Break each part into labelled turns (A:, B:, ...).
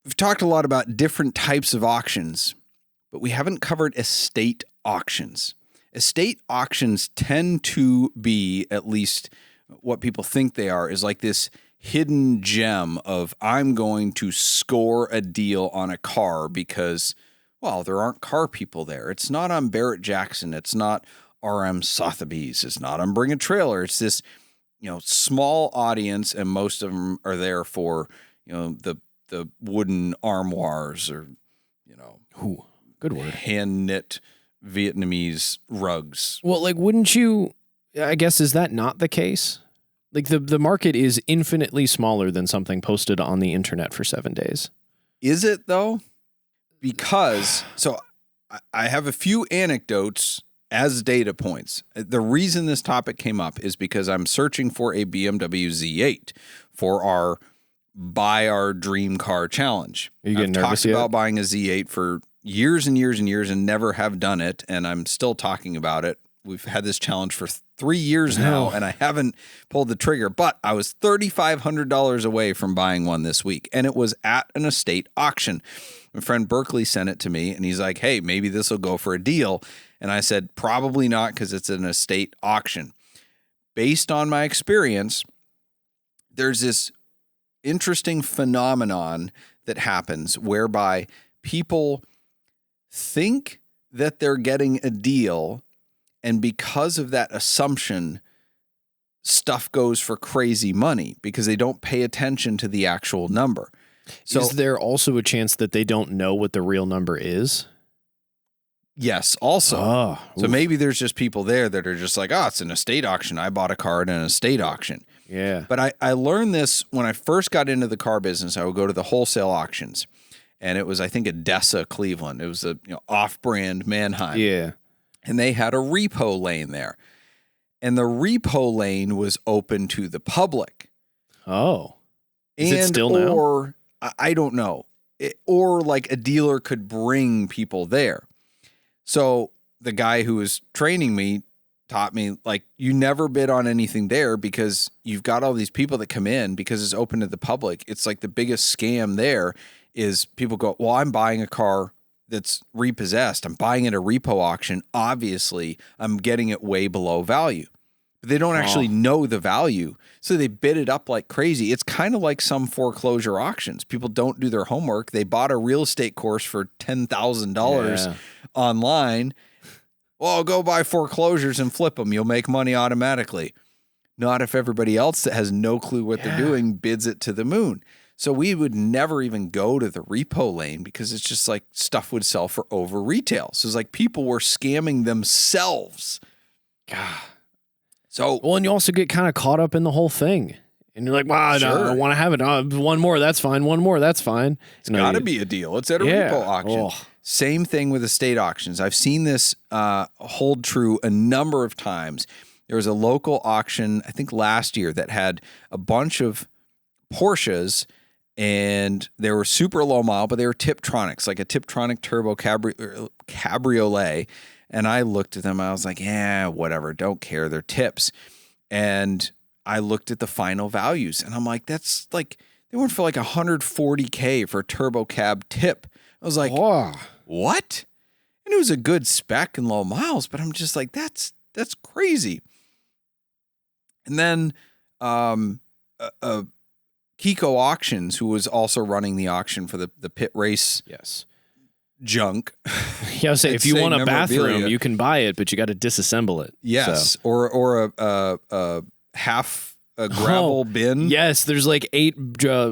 A: We've talked a lot about different types of auctions, but we haven't covered estate auctions. Estate auctions tend to be, at least what people think they are, is like this hidden gem of I'm going to score a deal on a car because, well, there aren't car people there. It's not on Barrett Jackson. It's not RM Sotheby's. It's not on Bring a Trailer. It's this, small audience, and most of them are there for, the wooden armoires or,
B: good word,
A: hand knit Vietnamese rugs.
B: Well, like, wouldn't you, I guess, is that not the case? Like the market is infinitely smaller than something posted on the internet for 7 days.
A: Is it though? Because, so I have a few anecdotes as data points. The reason this topic came up is because I'm searching for a BMW Z8 for our Buy Our Dream Car Challenge.
B: Are you getting
A: I've
B: nervous
A: talked
B: yet?
A: about buying a Z8 for years and years and years and never have done it, and I'm still talking about it. We've had this challenge for 3 years now, and I haven't pulled the trigger, but I was $3,500 away from buying one this week, and it was at an estate auction. My friend Berkeley sent it to me, and he's like, hey, maybe this will go for a deal. And I said, probably not, because it's an estate auction. Based on my experience, there's this interesting phenomenon that happens whereby people think that they're getting a deal, and because of that assumption, stuff goes for crazy money because they don't pay attention to the actual number. So
B: is there also a chance that they don't know what the real number is?
A: Yes, also.
B: Oh,
A: so maybe there's just people there that are just like, oh, it's an estate auction. I bought a car at an estate auction.
B: Yeah.
A: But I learned this when I first got into the car business. I would go to the wholesale auctions, and it was, I think, Odessa, Cleveland. It was a off-brand Mannheim.
B: Yeah.
A: And they had a repo lane there. And the repo lane was open to the public.
B: Oh. Is it still now?
A: Or, I don't know. Or like a dealer could bring people there. So the guy who was training me taught me, like, you never bid on anything there because you've got all these people that come in because it's open to the public. It's like the biggest scam there is people go, well, I'm buying a car that's repossessed. I'm buying it at a repo auction. Obviously, I'm getting it way below value. But they don't actually know the value. So they bid it up like crazy. It's kind of like some foreclosure auctions. People don't do their homework. They bought a real estate course for $10,000 online. Well, go buy foreclosures and flip them. You'll make money automatically. Not if everybody else that has no clue what they're doing bids it to the moon. So we would never even go to the repo lane because it's just like stuff would sell for over retail. So it's like people were scamming themselves.
B: God.
A: So,
B: well, and you also get kind of caught up in the whole thing. And you're like, wow,
A: Sure.
B: no, I want to have it. One more, that's fine. One more, that's fine.
A: It's got to be a deal. It's at a repo auction. Same thing with estate auctions. I've seen this hold true a number of times. There was a local auction, I think last year, that had a bunch of Porsches, and they were super low mile, but they were Tiptronics, like a Tiptronic turbo cabriolet. And I looked at them, I was like, yeah, whatever, don't care, they're tips. And I looked at the final values, and I'm like, that's like, they went for like $140K for a turbo cab tip. I was like, what? And it was a good spec and low miles, but I'm just like, that's crazy. And then Kiko Auctions, who was also running the auction for the pit race junk.
B: Yeah, I was saying, if you want a bathroom, you can buy it, but you got to disassemble it.
A: Yes,
B: so.
A: or a half a gravel bin.
B: Yes, there's like 8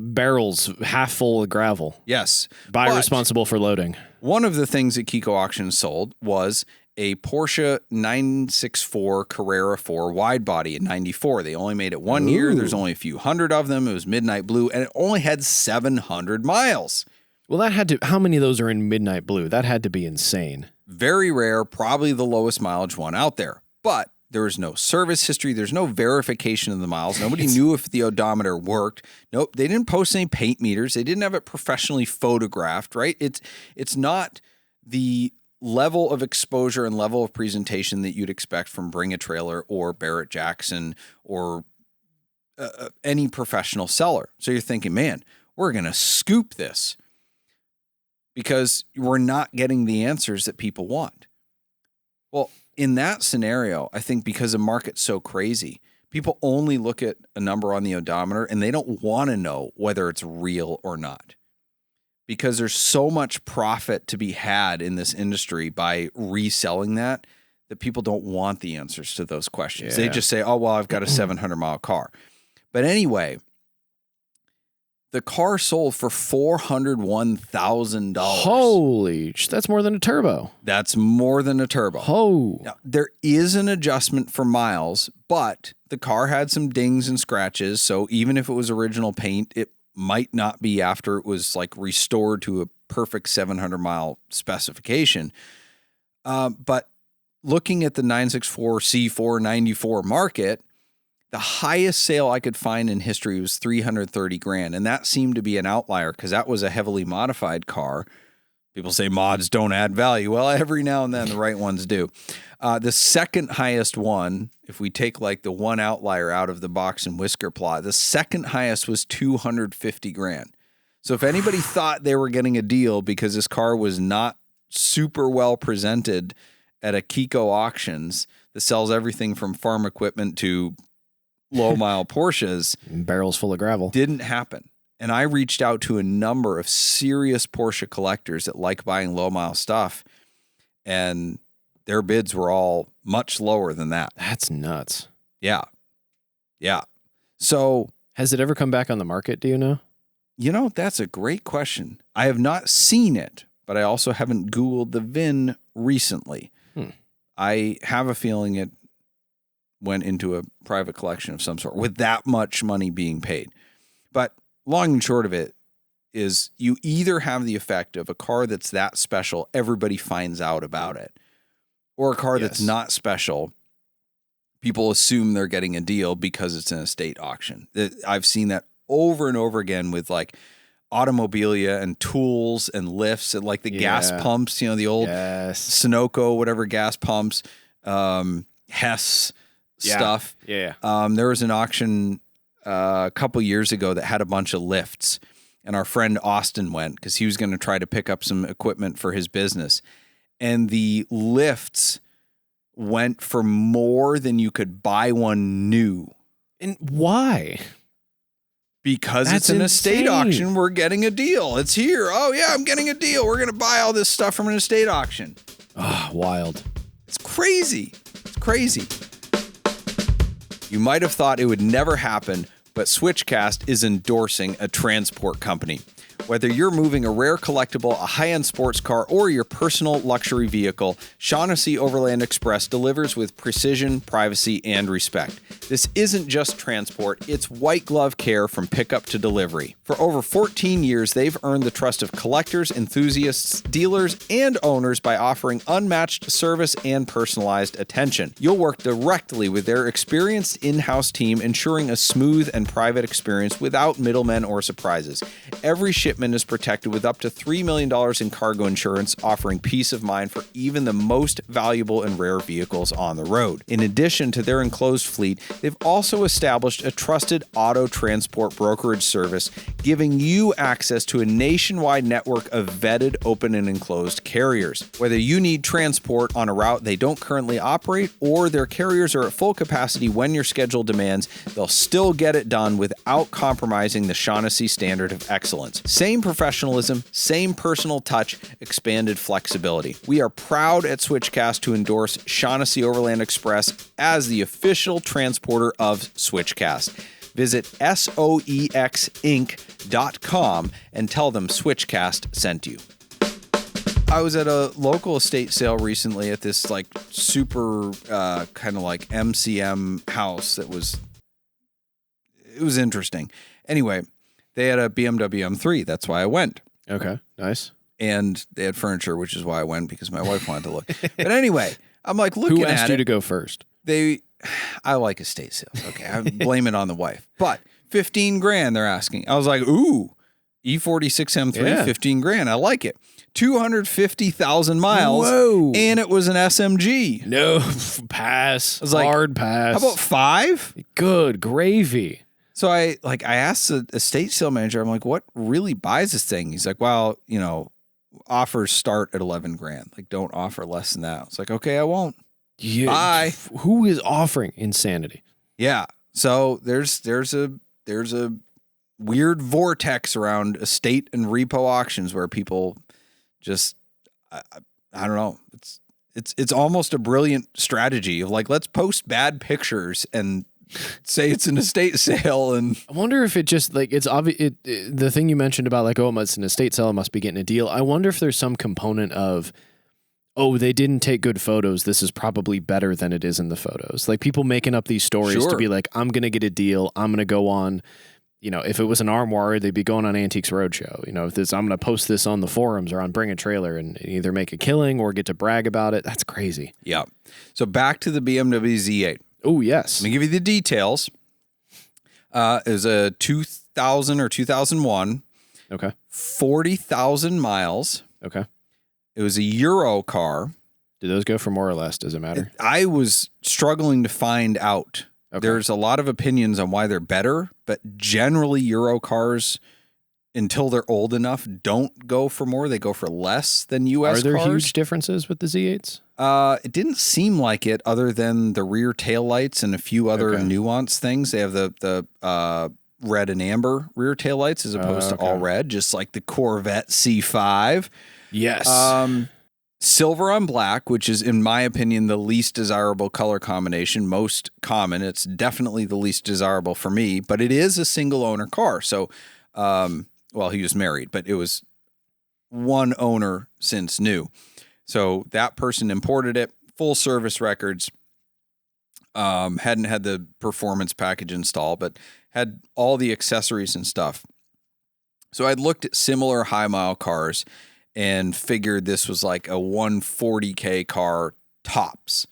B: barrels half full of gravel.
A: Yes.
B: Buyer responsible for loading.
A: One of the things that Kiko Auctions sold was a Porsche 964 Carrera 4 wide body in 94. They only made it 1 year. There's only a few hundred of them. It was midnight blue, and it only had 700 miles.
B: Well, that had to, how many of those are in midnight blue? That had to be insane.
A: Very rare, probably the lowest mileage one out there. But there was no service history. There's no verification of the miles. Nobody knew if the odometer worked. Nope. They didn't post any paint meters. They didn't have it professionally photographed, right? It's not the level of exposure and level of presentation that you'd expect from Bring a Trailer or Barrett Jackson or any professional seller. So you're thinking, man, we're going to scoop this. because we're not getting the answers that people want. Well, in that scenario, I think because the market's so crazy, people only look at a number on the odometer and they don't want to know whether it's real or not. Because there's so much profit to be had in this industry by reselling that people don't want the answers to those questions.
B: Yeah.
A: They just say, oh, well, I've got a 700-mile car. But anyway, the car sold for $401,000.
B: Holy, that's more than a turbo.
A: That's more than a turbo.
B: Oh.
A: Now, there is an adjustment for miles, but the car had some dings and scratches. So even if it was original paint, it might not be after it was like restored to a perfect 700-mile specification. But looking at the 964 C4 94 market, the highest sale I could find in history was $330,000. And that seemed to be an outlier because that was a heavily modified car. People say mods don't add value. Well, every now and then the right ones do. The second highest one, if we take like the one outlier out of the box and whisker plot, the second highest was $250,000. So if anybody thought they were getting a deal because this car was not super well presented at a Kiko auctions that sells everything from farm equipment to low mile Porsches,
B: barrels full of gravel,
A: didn't happen. And I reached out to a number of serious Porsche collectors that like buying low mile stuff, and their bids were all much lower than that.
B: That's nuts.
A: Yeah. Yeah. So
B: has it ever come back on the market? Do you know?
A: You know, that's a great question. I have not seen it, but I also haven't Googled the VIN recently. I have a feeling it went into a private collection of some sort with that much money being paid. But long and short of it is you either have the effect of a car that's that special, everybody finds out about it, or a car that's not special, people assume they're getting a deal because it's an estate auction. I've seen that over and over again with like automobilia and tools and lifts and like the gas pumps, you know, the old Sunoco, whatever gas pumps, Hess stuff.
B: Yeah.
A: There was an auction a couple years ago that had a bunch of lifts, and our friend Austin went because he was going to try to pick up some equipment for his business. And the lifts went for more than you could buy one new.
B: And why?
A: Because it's an estate auction. We're getting a deal. It's here. Oh, yeah, I'm getting a deal. We're going to buy all this stuff from an estate auction.
B: Oh, wild.
A: It's crazy. It's crazy. You might have thought it would never happen, but Switchcast is endorsing a transport company. Whether you're moving a rare collectible, a high-end sports car, or your personal luxury vehicle, Shaughnessy Overland Express delivers with precision, privacy, and respect. This isn't just transport, it's white glove care from pickup to delivery. For over 14 years, they've earned the trust of collectors, enthusiasts, dealers, and owners by offering unmatched service and personalized attention. You'll work directly with their experienced in-house team, ensuring a smooth and private experience without middlemen or surprises. Every shipment is protected with up to $3 million in cargo insurance, offering peace of mind for even the most valuable and rare vehicles on the road. In addition to their enclosed fleet, they've also established a trusted auto transport brokerage service, giving you access to a nationwide network of vetted open and enclosed carriers. Whether you need transport on a route they don't currently operate, or their carriers are at full capacity when your schedule demands, they'll still get it done without compromising the Shaughnessy standard of excellence. Same professionalism, same personal touch, expanded flexibility. We are proud at Switchcast to endorse Shaughnessy Overland Express as the official transporter of Switchcast. Visit soexinc.com and tell them Switchcast sent you. I was at a local estate sale recently at this like super kind of like MCM house that was interesting. Anyway, they had a BMW M3. That's why I went.
B: Okay, nice.
A: And they had furniture, which is why I went, because my wife wanted to look. But anyway, I'm like looking at it.
B: Who asked you to go first?
A: I like estate sales. Okay, I blame it on the wife. But $15,000 they're asking. I was like, ooh, E46 M3, $15,000. I like it. 250,000 miles.
B: Whoa.
A: And it was an SMG.
B: No, pass.
A: I was like,
B: hard pass.
A: How about 5?
B: Good gravy.
A: So I asked the estate sale manager, I'm like, what really buys this thing? He's like, well, you know, offers start at 11 grand. Like, don't offer less than that. It's like, okay, I won't.
B: Yeah,
A: Bye.
B: Who is offering insanity?
A: Yeah. So there's a weird vortex around estate and repo auctions where people just, I don't know. It's almost a brilliant strategy of like, let's post bad pictures and say it's an estate sale. And
B: I wonder if it just like it's obvious. The thing you mentioned about like, oh, it's an estate sale, it must be getting a deal. I wonder if there's some component of, oh, they didn't take good photos. This is probably better than it is in the photos. Like people making up these stories to be like, I'm going to get a deal. I'm going to go on, you know, if it was an armoire, they'd be going on Antiques Roadshow. You know, if this, I'm going to post this on the forums or on Bring a Trailer and either make a killing or get to brag about it. That's crazy.
A: Yeah. So back to the BMW Z8.
B: Oh, yes.
A: Let me give you the details. It was a 2000 or 2001.
B: Okay.
A: 40,000 miles.
B: Okay.
A: It was a Euro car.
B: Do those go for more or less? Does it matter?
A: I was struggling to find out. Okay. There's a lot of opinions on why they're better, but generally Euro cars, until they're old enough, don't go for more. They go for less than U.S. cars.
B: Are there huge differences with the Z8s?
A: It didn't seem like it, other than the rear taillights and a few other nuanced things. They have the red and amber rear taillights as opposed to all red, just like the Corvette C5.
B: Yes.
A: Silver on black, which is, in my opinion, the least desirable color combination, most common. It's definitely the least desirable for me, but it is a single owner car. So, well, he was married, but it was one owner since new. So that person imported it, full service records, hadn't had the performance package installed, but had all the accessories and stuff. So I'd looked at similar high mile cars and figured this was like a 140K car tops.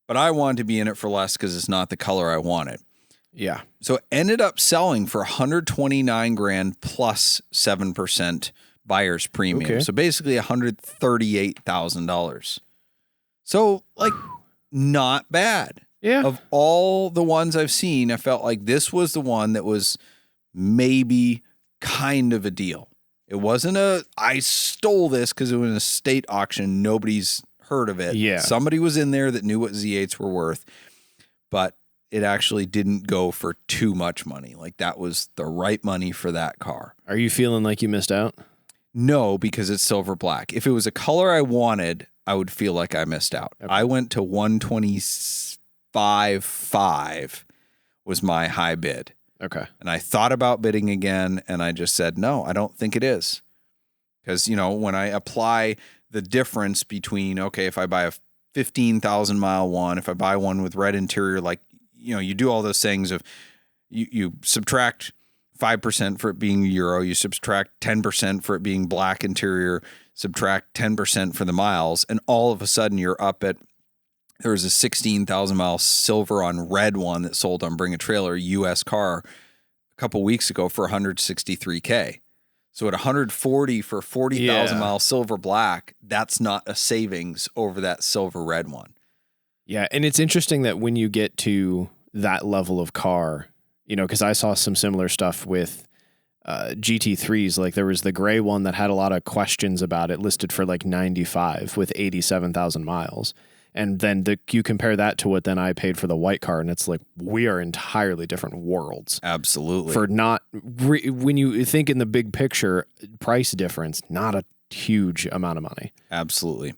A: But I wanted to be in it for less because it's not the color I wanted.
B: Yeah.
A: So it ended up selling for 129 grand plus 7% buyer's premium.
B: Okay.
A: So basically $138,000. So like not bad.
B: Yeah.
A: Of all the ones I've seen, I felt like this was the one that was maybe kind of a deal. It wasn't I stole this because it was an estate auction. Nobody's heard of it.
B: Yeah.
A: Somebody was in there that knew what Z8s were worth, but it actually didn't go for too much money. Like that was the right money for that car.
B: Are you feeling like you missed out?
A: No, because it's silver black. If it was a color I wanted, I would feel like I missed out. Okay. I went to 125.5 was my high bid.
B: Okay.
A: And I thought about bidding again, and I just said, no, I don't think it is. Because, you know, when I apply the difference between, okay, if I buy a 15,000 mile one, if I buy one with red interior, like, you know, you do all those things of you subtract 5% for it being Euro, you subtract 10% for it being black interior, subtract 10% for the miles, and all of a sudden you're up at, there was a 16,000 mile silver on red one that sold on Bring a Trailer, US car, a couple weeks ago for 163K. So at 140 for 40,000 mile silver black, that's not a savings over that silver red one.
B: Yeah, and it's interesting that when you get to that level of car, you know, because I saw some similar stuff with GT3s. Like there was the gray one that had a lot of questions about it, listed for like 95 with 87,000 miles. And then you compare that to what then I paid for the white car, and it's like we are entirely different worlds.
A: Absolutely.
B: For not when you think in the big picture, price difference, not a huge amount of money.
A: Absolutely.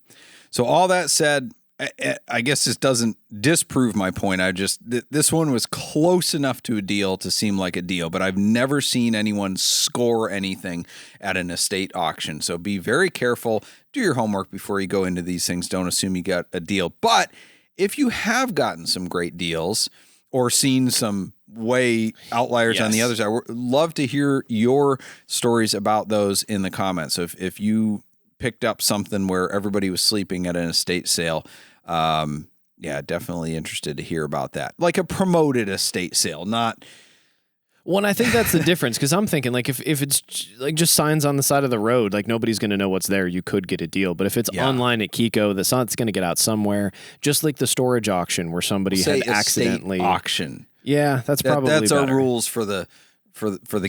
A: So all that said, I guess this doesn't disprove my point. This one was close enough to a deal to seem like a deal, but I've never seen anyone score anything at an estate auction. So be very careful. Do your homework before you go into these things. Don't assume you got a deal. But if you have gotten some great deals or seen some way outliers on the other side, I would love to hear your stories about those in the comments. So if you picked up something where everybody was sleeping at an estate sale, yeah, definitely interested to hear about that. Like a promoted estate sale, not.
B: Well, and I think that's the difference, because I'm thinking like if it's like just signs on the side of the road, like nobody's going to know what's there, you could get a deal. But if it's online at Kiko, the sign it's going to get out somewhere, just like the storage auction where somebody had accidentally
A: auction.
B: Yeah, that's probably
A: that's
B: better.
A: our rules for the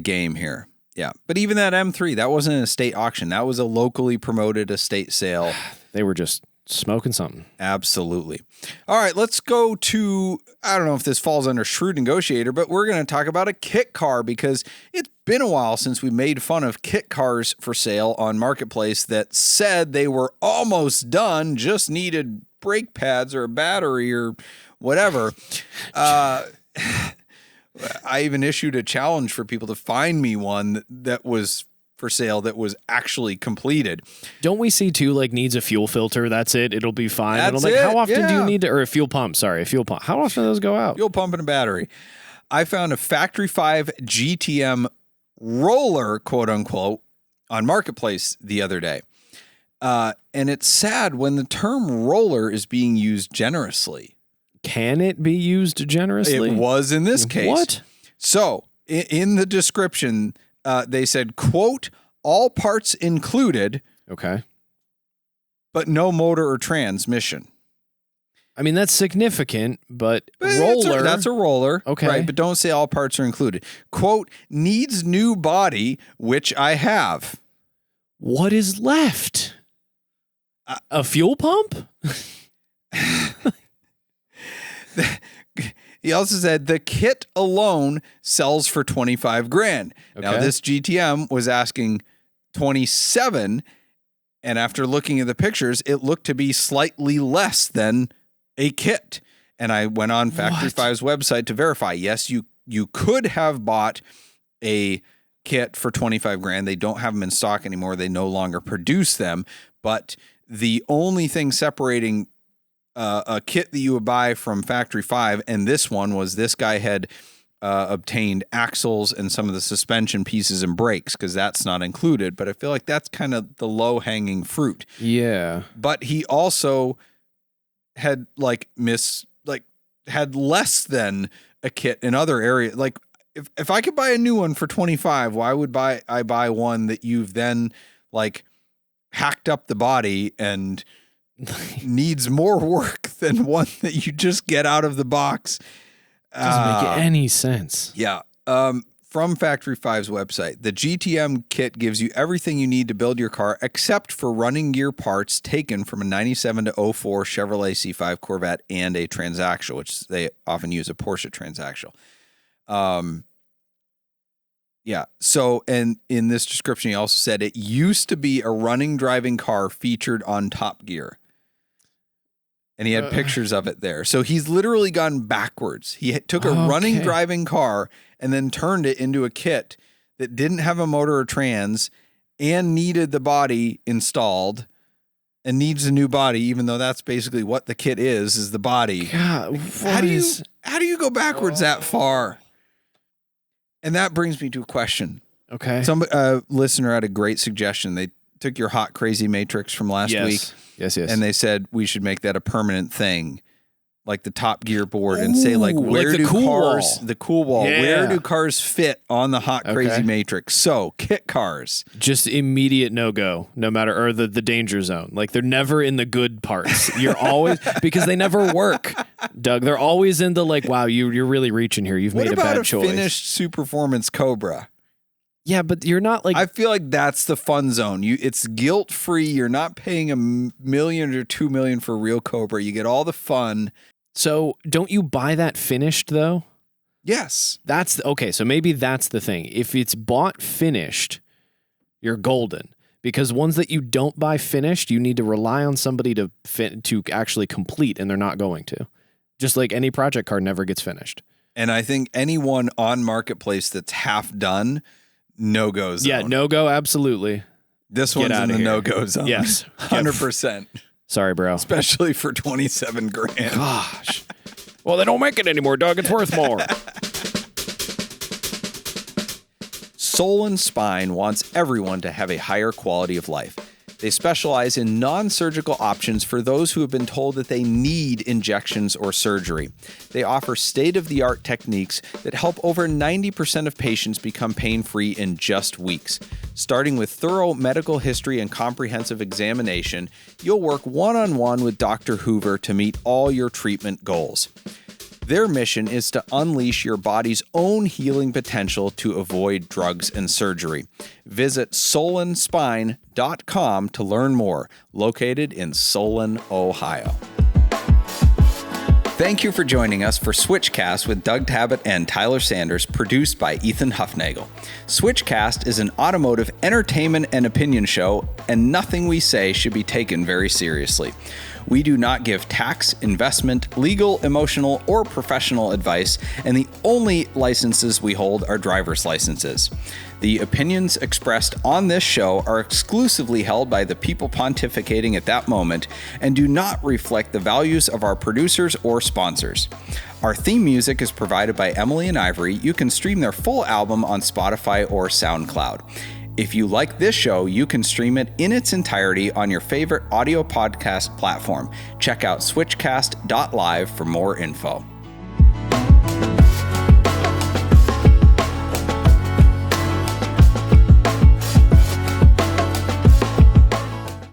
A: game here. Yeah. But even that M3, that wasn't an estate auction. That was a locally promoted estate sale.
B: They were just smoking something.
A: Absolutely. All right, let's go to, I don't know if this falls under Shrewd Negotiator, but we're going to talk about a kit car because it's been a while since we made fun of kit cars for sale on Marketplace that said they were almost done, just needed brake pads or a battery or whatever. I even issued a challenge for people to find me one that was for sale that was actually completed.
B: Don't we see too, like, needs a fuel filter? That's it. It'll be fine.
A: That's
B: like,
A: it.
B: how often do you
A: Yeah.
B: need to, or a fuel pump? Sorry, a fuel pump. How often do those go out?
A: Fuel pump and a battery. I found a Factory 5 GTM roller, quote unquote, on Marketplace the other day. And it's sad when the term roller is being used generously.
B: Can it be used generously?
A: It was in this case.
B: What?
A: So in the description, they said, quote, all parts included,
B: Okay.
A: but no motor or transmission.
B: I mean, that's significant, but
A: But
B: roller.
A: that's a roller.
B: Okay.
A: Right, but don't say all parts are included. Quote, needs new body, which I have.
B: What is left? A fuel pump?
A: He also said the kit alone sells for 25 grand. Now
B: Okay.
A: this GTM was asking 27, and after looking at the pictures, it looked to be slightly less than a kit. And I went on Factory
B: What?
A: 5's website to verify. Yes, you could have bought a kit for 25 grand. They don't have them in stock anymore. They no longer produce them. But the only thing separating a kit that you would buy from Factory 5 and this one was this guy had obtained axles and some of the suspension pieces and brakes because that's not included. But I feel like that's kind of the low-hanging fruit.
B: Yeah.
A: But he also had had less than a kit in other areas. Like if I could buy a new one for 25, why would I buy one that you've then like hacked up the body and needs more work than one that you just get out of the box?
B: Doesn't make any sense.
A: Yeah. From Factory 5's website, the GTM kit gives you everything you need to build your car except for running gear parts taken from a 97 to 04 Chevrolet C5 Corvette and a transaxle, which they often use a Porsche transaxle. Yeah. So, and in this description, he also said it used to be a running driving car featured on Top Gear. And he had pictures of it there. So he's literally gone backwards. He took a running driving car and then turned it into a kit that didn't have a motor or trans and needed the body installed and needs a new body, even though that's basically what the kit is the body.
B: God,
A: How do you go backwards that far? And that brings me to a question.
B: Okay.
A: Some listener had a great suggestion. They took your hot crazy matrix from last week.
B: Yes.
A: And they said we should make that a permanent thing, like the Top Gear board, and say like where
B: like the
A: do
B: cool
A: cars,
B: wall.
A: the cool wall,
B: Yeah.
A: where do cars fit on the hot crazy
B: Okay.
A: matrix? So kit cars.
B: Just immediate no-go, no matter, or the danger zone. Like they're never in the good parts. You're always, because they never work, Doug. They're always in the like, wow, you're really reaching here. You've
A: What
B: made a
A: about
B: bad
A: a
B: choice.
A: finished Superformance Cobra?
B: Yeah, but you're not like,
A: I feel like that's the fun zone. It's guilt free. You're not paying $1 million or $2 million for a real Cobra. You get all the fun.
B: so don't you buy that finished though?
A: Yes.
B: Okay, so maybe that's the thing. If it's bought finished, you're golden. Because ones that you don't buy finished, you need to rely on somebody to actually complete, and they're not going to. Just like any project car never gets finished.
A: And I think anyone on Marketplace that's half done, no-go zone.
B: Yeah, no-go, absolutely.
A: This
B: Get
A: one's in
B: outta
A: the
B: here.
A: no-go zone.
B: Yes.
A: 100%.
B: Sorry, bro.
A: Especially for 27 grand.
B: Gosh. Well, they don't make it anymore, Doug. It's worth more.
A: Soul and Spine wants everyone to have a higher quality of life. They specialize in non-surgical options for those who have been told that they need injections or surgery. They offer state-of-the-art techniques that help over 90% of patients become pain-free in just weeks. Starting with thorough medical history and comprehensive examination, you'll work one-on-one with Dr. Hoover to meet all your treatment goals. Their mission is to unleash your body's own healing potential to avoid drugs and surgery. Visit solinspine.com to learn more, located in Solon, Ohio. Thank you for joining us for Switchcast with Doug Tabbitt and Tyler Sanders, produced by Ethan Huffnagel. Switchcast is an automotive entertainment and opinion show, and nothing we say should be taken very seriously. We do not give tax, investment, legal, emotional, or professional advice, and the only licenses we hold are driver's licenses. The opinions expressed on this show are exclusively held by the people pontificating at that moment and do not reflect the values of our producers or sponsors. Our theme music is provided by Emily and Ivory. You can stream their full album on Spotify or SoundCloud. If you like this show, you can stream it in its entirety on your favorite audio podcast platform. Check out switchcast.live for more info.